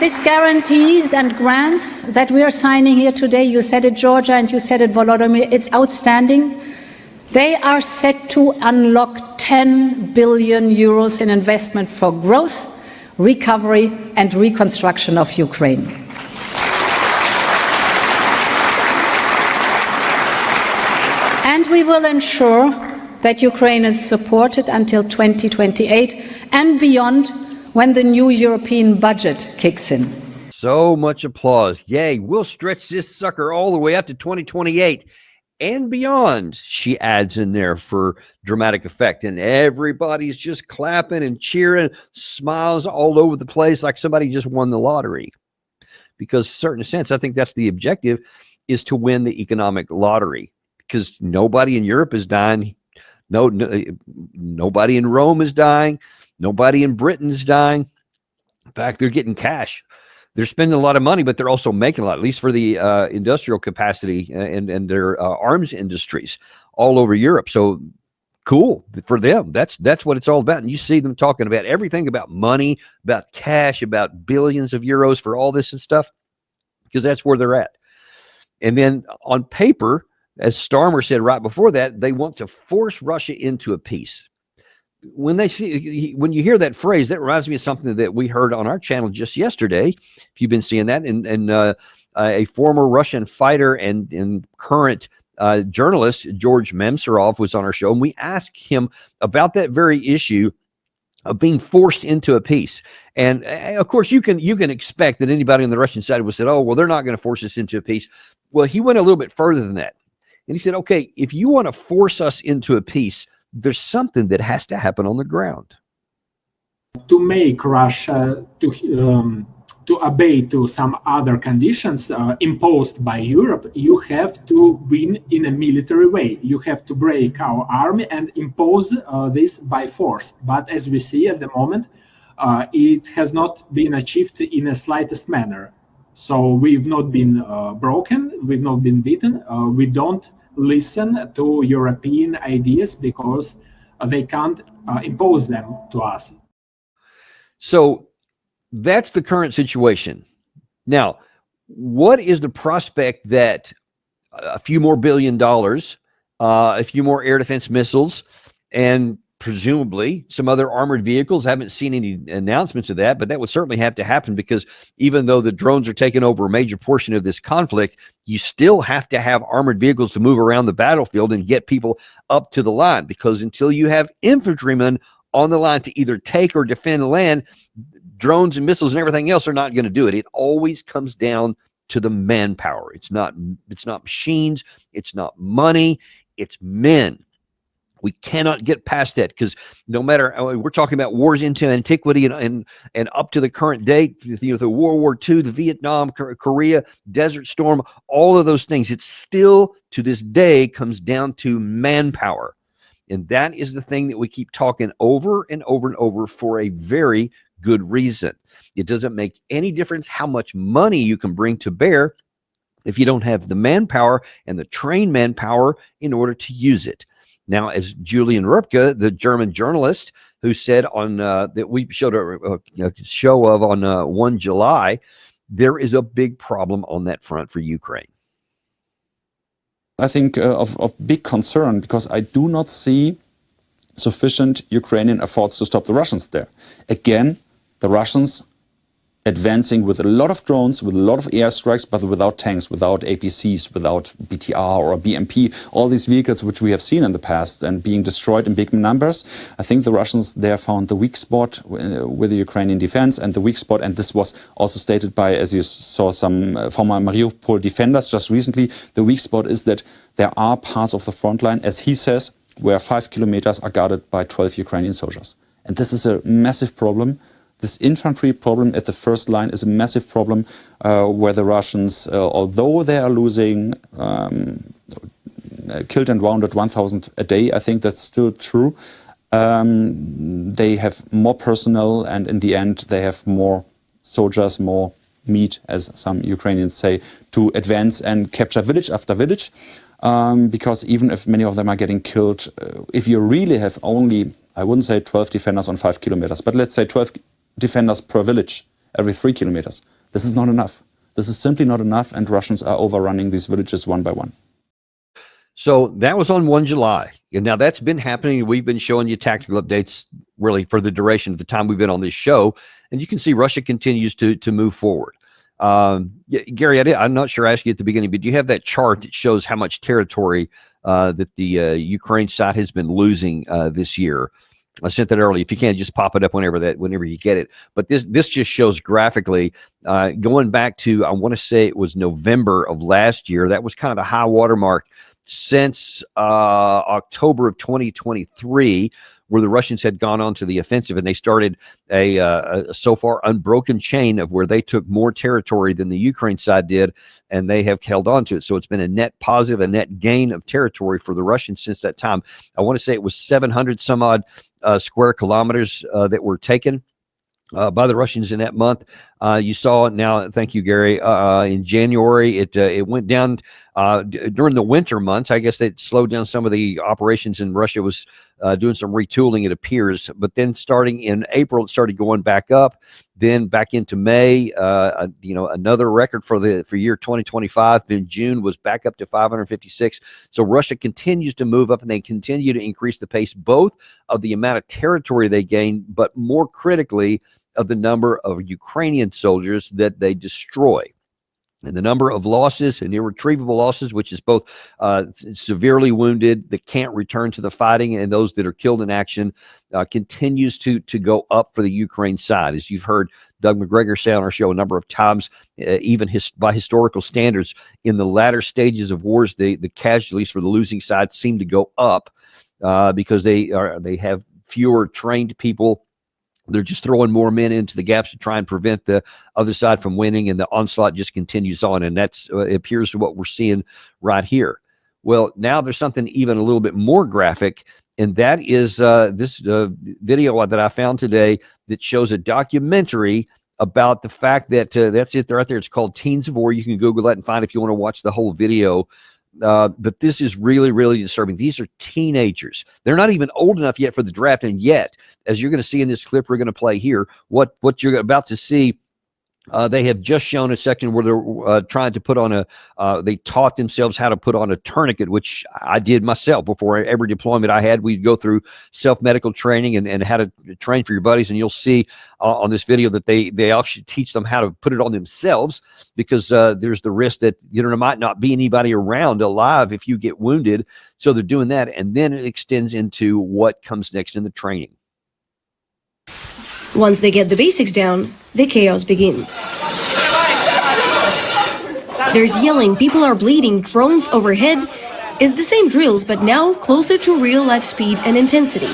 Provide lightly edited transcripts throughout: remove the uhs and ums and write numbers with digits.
These guarantees and grants that we are signing here today, you said it, Georgia, and you said it, Volodymyr, it's outstanding. They are set to unlock 10 billion euros in investment for growth, recovery and reconstruction of Ukraine. And we will ensure that Ukraine is supported until 2028 and beyond, when the new European budget kicks in. So much applause. Yay, we'll stretch this sucker all the way up to 2028 and beyond, she adds in there for dramatic effect. And everybody's just clapping and cheering, smiles all over the place like somebody just won the lottery. Because in a certain sense, I think that's the objective, is to win the economic lottery. Because nobody in Europe is dying. Nobody in Rome is dying. Nobody in Britain is dying. In fact, they're getting cash. They're spending a lot of money, but they're also making a lot, at least for the industrial capacity and their arms industries all over Europe. So cool for them. That's what it's all about. And you see them talking about everything about money, about cash, about billions of euros for all this and stuff, because that's where they're at. And then on paper, as Starmer said right before that, they want to force Russia into a peace. When you hear that phrase, that reminds me of something that we heard on our channel just yesterday. If you've been seeing that, and a former Russian fighter and current journalist, George Memserov, was on our show, and we asked him about that very issue of being forced into a peace. And of course, you can expect that anybody on the Russian side would say, "Oh, well, they're not going to force us into a peace." Well, he went a little bit further than that, and he said, "Okay, if you want to force us into a peace, there's something that has to happen on the ground." To make Russia to obey to some other conditions imposed by Europe, you have to win in a military way. You have to break our army and impose this by force. But as we see at the moment, it has not been achieved in the slightest manner. So we've not been broken, we've not been beaten, we don't listen to European ideas because they can't impose them to us. So that's the current situation. Now, what is the prospect that a few more $1 billion, a few more air defense missiles, and presumably some other armored vehicles? Haven't seen any announcements of that, but that would certainly have to happen, because even though the drones are taking over a major portion of this conflict, you still have to have armored vehicles to move around the battlefield and get people up to the line, because until you have infantrymen on the line to either take or defend the land, drones and missiles and everything else are not going to do it. It always comes down to the manpower. It's not machines, it's not money, it's men. We cannot get past that, because no matter, we're talking about wars into antiquity and up to the current day, the World War II, the Vietnam, Korea, Desert Storm, all of those things, it's still to this day comes down to manpower. And that is the thing that we keep talking over and over and over for a very good reason. It doesn't make any difference how much money you can bring to bear if you don't have the manpower and the trained manpower in order to use it. Now, as Julian Rupke, the German journalist who said on that we showed a show of on 1 July, there is a big problem on that front for Ukraine. I think of big concern, because I do not see sufficient Ukrainian efforts to stop the Russians there. Again, the Russians advancing with a lot of drones, with a lot of airstrikes, but without tanks, without APCs, without BTR or BMP, all these vehicles which we have seen in the past and being destroyed in big numbers. I think the Russians there found the weak spot with the Ukrainian defense, and the weak spot, and this was also stated by, as you saw, some former Mariupol defenders just recently, the weak spot is that there are parts of the front line, as he says, where 5 kilometers are guarded by 12 Ukrainian soldiers. And this is a massive problem. This infantry problem at the first line is a massive problem where the Russians, although they are losing killed and wounded 1,000 a day, I think that's still true. They have more personnel, and in the end they have more soldiers, more meat, as some Ukrainians say, to advance and capture village after village. Because even if many of them are getting killed, if you really have only, I wouldn't say 12 defenders on 5 kilometers, but let's say 12 defenders per village, every 3 kilometers. This is not enough. This is simply not enough, and Russians are overrunning these villages one by one. So that was on 1 July. And now that's been happening. We've been showing you tactical updates really for the duration of the time we've been on this show. And you can see Russia continues to move forward. Gary, I'm not sure I asked you at the beginning, but do you have that chart that shows how much territory that the Ukraine side has been losing this year? I sent that early. If you can, just pop it up whenever you get it. But this just shows graphically going back to, I want to say it was November of last year. That was kind of the high water mark since October of 2023, where the Russians had gone on to the offensive, and they started a so far unbroken chain of where they took more territory than the Ukraine side did, and they have held on to it. So it's been a net positive, a net gain of territory for the Russians since that time. I want to say it was 700 some odd square kilometers that were taken by the Russians in that month. You saw now, thank you, Gary, in January, it went down during the winter months. I guess it slowed down some of the operations, and Russia was doing some retooling, it appears. But then starting in April, it started going back up. Then back into May, another record for year 2025. Then June was back up to 556. So Russia continues to move up, and they continue to increase the pace, both of the amount of territory they gain, but more critically, of the number of Ukrainian soldiers that they destroy. And the number of losses and irretrievable losses, which is both severely wounded that can't return to the fighting and those that are killed in action, continues to go up for the Ukraine side. As you've heard Doug McGregor say on our show a number of times, even by historical standards, in the latter stages of wars, the casualties for the losing side seem to go up because they have fewer trained people. They're just throwing more men into the gaps to try and prevent the other side from winning, and the onslaught just continues on. And that's it appears to what we're seeing right here. Well, now there's something even a little bit more graphic, and that is this video that I found today that shows a documentary about the fact that that's it right there. It's called Teens of War. You can Google that and find if you want to watch the whole video. But this is really, really disturbing. These are teenagers. They're not even old enough yet for the draft. And yet, as you're going to see in this clip we're going to play here, what you're about to see, they have just shown a section where they're trying to put on they taught themselves how to put on a tourniquet, which I did myself before every deployment I had. We'd go through self-medical training and how to train for your buddies. And you'll see on this video that they actually teach them how to put it on themselves, because there's the risk that there might not be anybody around alive if you get wounded. So they're doing that. And then it extends into what comes next in the training. Once they get the basics down, the chaos begins. There's yelling, people are bleeding, drones overhead. It's the same drills, but now closer to real-life speed and intensity.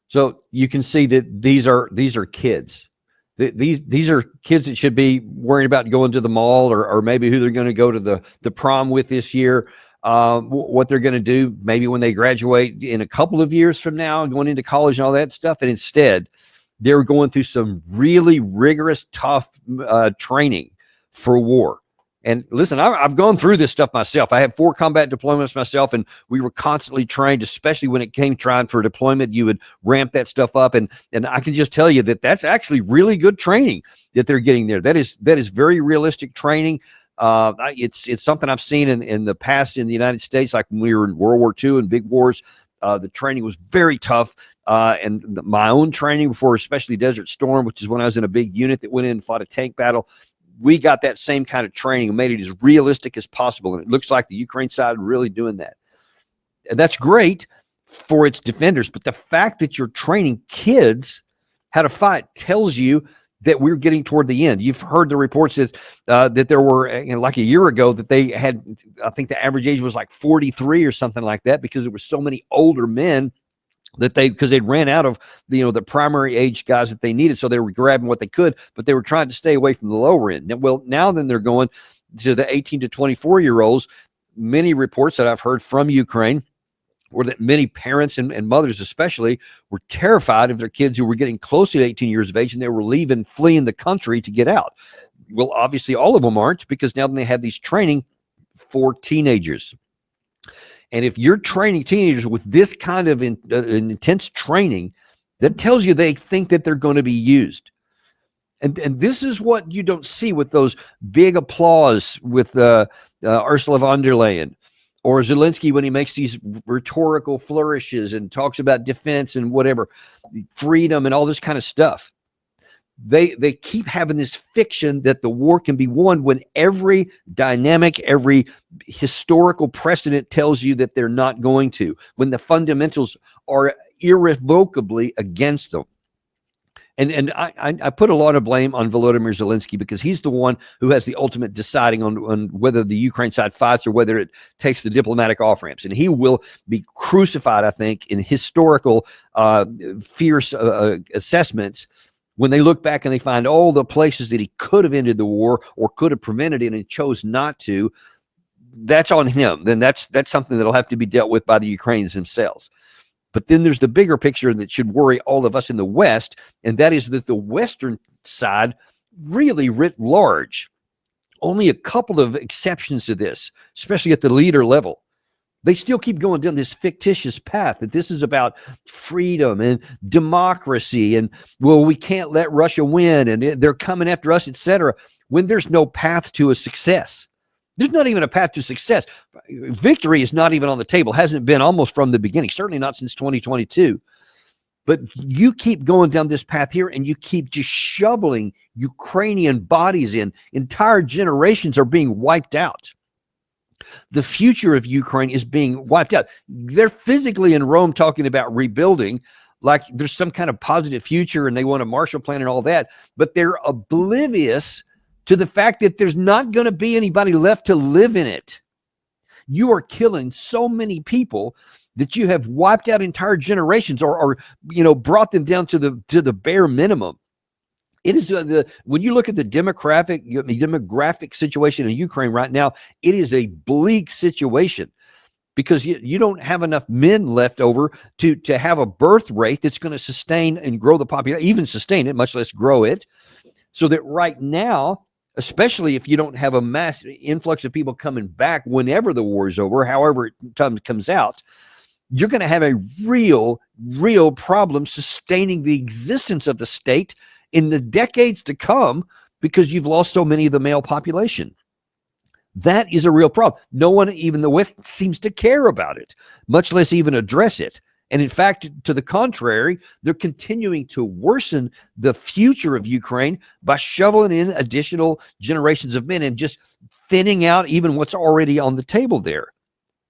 So you can see that these are kids. These are kids that should be worrying about going to the mall or maybe who they're going to go to the prom with this year. What they're going to do maybe when they graduate in a couple of years from now, going into college and all that stuff. And instead, they're going through some really rigorous, tough training for war. And listen, I've gone through this stuff myself. I had 4 combat deployments myself, and we were constantly trained, especially when it came time for deployment. You would ramp that stuff up, and I can just tell you that that's actually really good training that they're getting there. That is very realistic training. It's something I've seen in the past in the United States, like when we were in World War II and big wars. The training was very tough, and my own training before, especially Desert Storm, which is when I was in a big unit that went in and fought a tank battle, we got that same kind of training and made it as realistic as possible. And it looks like the Ukraine side really doing that. And that's great for its defenders. But the fact that you're training kids how to fight tells you that we're getting toward the end. You've heard the reports that there were, like a year ago, that they had, I think the average age was like 43 or something like that, because there were so many older men because they'd ran out of the primary age guys that they needed. So they were grabbing what they could, but they were trying to stay away from the lower end. Well, now then they're going to the 18 to 24-year-olds. many reports that I've heard from Ukraine were that many parents and mothers especially were terrified of their kids who were getting close to 18 years of age and they were fleeing the country to get out. Well, obviously all of them aren't, because now they have these training for teenagers. And if you're training teenagers with this kind of intense training, that tells you they think that they're going to be used. And this is what you don't see with those big applause with Ursula von der Leyen or Zelenskyy when he makes these rhetorical flourishes and talks about defense and whatever, freedom and all this kind of stuff. They keep having this fiction that the war can be won when every dynamic, every historical precedent tells you that they're not going to, when the fundamentals are irrevocably against them. And I put a lot of blame on Volodymyr Zelenskyy because he's the one who has the ultimate deciding on whether the Ukraine side fights or whether it takes the diplomatic off-ramps. And he will be crucified, I think, in historical fierce assessments when they look back and they find all the places that he could have ended the war or could have prevented it and chose not to. That's on him. Then that's something that'll have to be dealt with by the Ukrainians themselves. But then there's the bigger picture that should worry all of us in the West, and that is that the Western side really writ large, only a couple of exceptions to this, especially at the leader level. They still keep going down this fictitious path that this is about freedom and democracy and, well, we can't let Russia win and they're coming after us, etc., when there's no path to a success. There's not even a path to success. Victory is not even on the table, hasn't been almost from the beginning, certainly not since 2022. But you keep going down this path here and you keep just shoveling Ukrainian bodies in. Entire generations are being wiped out. The future of Ukraine is being wiped out. They're physically in Rome talking about rebuilding, like there's some kind of positive future and they want a Marshall Plan and all that, but they're oblivious to the fact that there's not going to be anybody left to live in it. You are killing so many people that you have wiped out entire generations or brought them down to the bare minimum. It is when you look at the demographic situation in Ukraine right now, it is a bleak situation because you don't have enough men left over to have a birth rate that's going to sustain and grow the population, even sustain it, much less grow it. So that right now, especially if you don't have a mass influx of people coming back whenever the war is over, however time comes out, you're going to have a real problem sustaining the existence of the state in the decades to come because you've lost so many of the male population. That is a real problem. No one, even the West, seems to care about it, much less even address it. And in fact, to the contrary, they're continuing to worsen the future of Ukraine by shoveling in additional generations of men and just thinning out even what's already on the table there.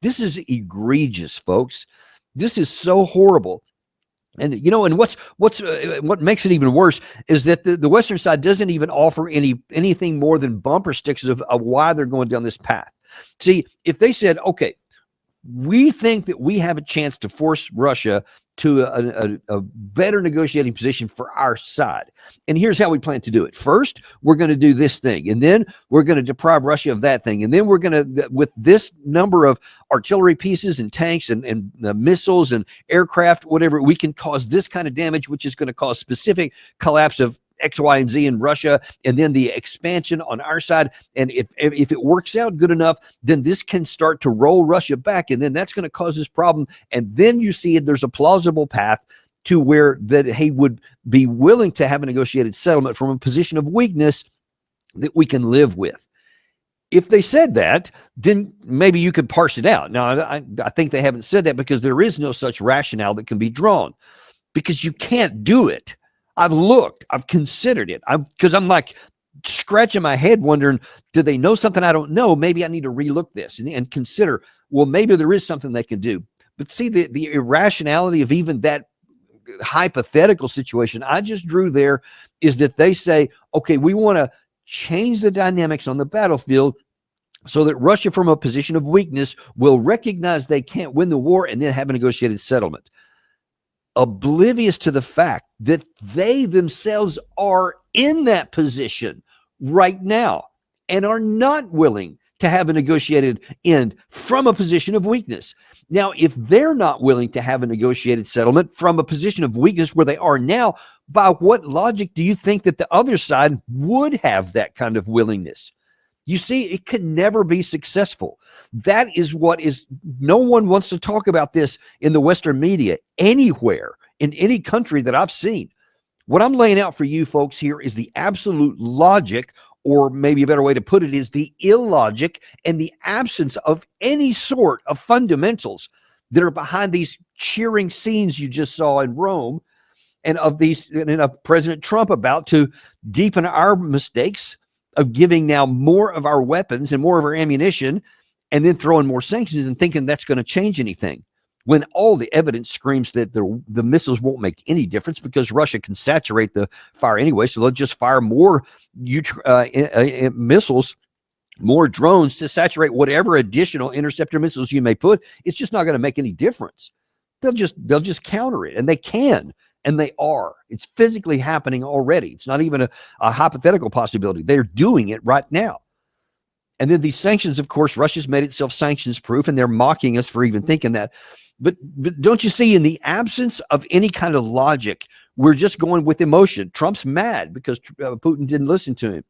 This is egregious, folks. This is so horrible. And and what makes it even worse is that the Western side doesn't even offer anything more than bumper stickers of why they're going down this path. See, if they said, okay, we think that we have a chance to force Russia to a better negotiating position for our side. And here's how we plan to do it. First, we're going to do this thing. And then we're going to deprive Russia of that thing. And then we're going to, with this number of artillery pieces and tanks and missiles and aircraft, whatever, we can cause this kind of damage, which is going to cause specific collapse of X, Y, and Z in Russia, and then the expansion on our side. And if it works out good enough, then this can start to roll Russia back, and then that's going to cause this problem. And then you see there's a plausible path to where that he would be willing to have a negotiated settlement from a position of weakness that we can live with. If they said that, then maybe you could parse it out. Now, I think they haven't said that because there is no such rationale that can be drawn, because you can't do it. I've looked, I've considered it. Because I'm like scratching my head wondering, do they know something I don't know? Maybe I need to relook this and consider, well, maybe there is something they can do. But see, the irrationality of even that hypothetical situation I just drew there is that they say, okay, we want to change the dynamics on the battlefield so that Russia, from a position of weakness, will recognize they can't win the war and then have a negotiated settlement. Oblivious to the fact that they themselves are in that position right now and are not willing to to have a negotiated end from a position of weakness. Now, if they're not willing to have a negotiated settlement from a position of weakness where they are now, by what logic do you think that the other side would have that kind of willingness? You see, it can never be successful. That is what is, no one wants to talk about this in the Western media anywhere, in any country that I've seen. What I'm laying out for you folks here is the absolute logic, or maybe a better way to put it is the illogic and the absence of any sort of fundamentals that are behind these cheering scenes you just saw in Rome, and of these, and of President Trump about to deepen our mistakes of giving now more of our weapons and more of our ammunition, and then throwing more sanctions and thinking that's going to change anything, when all the evidence screams that the missiles won't make any difference because Russia can saturate the fire anyway, so they'll just fire more missiles, more drones to saturate whatever additional interceptor missiles you may put. It's just not going to make any difference. They'll just counter it, and they can. And they are. It's physically happening already. It's not even a hypothetical possibility. They're doing it right now. And then these sanctions, of course, Russia's made itself sanctions proof, and they're mocking us for even thinking that. But don't you see, in the absence of any kind of logic, we're just going with emotion. Trump's mad because Putin didn't listen to him.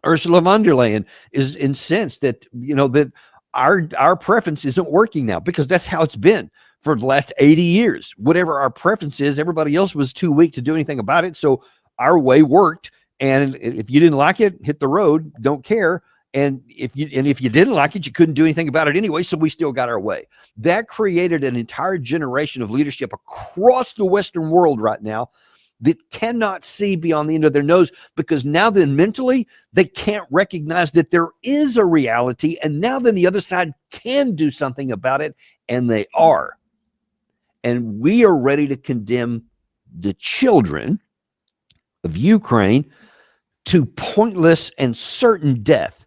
Ursula von der Leyen is incensed that, that our preference isn't working now, because that's how it's been for the last 80 years. Whatever our preference is, everybody else was too weak to do anything about it. So our way worked. And if you didn't like it, hit the road, don't care. And if you didn't like it, you couldn't do anything about it anyway. So we still got our way. That created an entire generation of leadership across the Western world right now that cannot see beyond the end of their nose, because now then mentally they can't recognize that there is a reality. And now then the other side can do something about it. And they are. And we are ready to condemn the children of Ukraine to pointless and certain death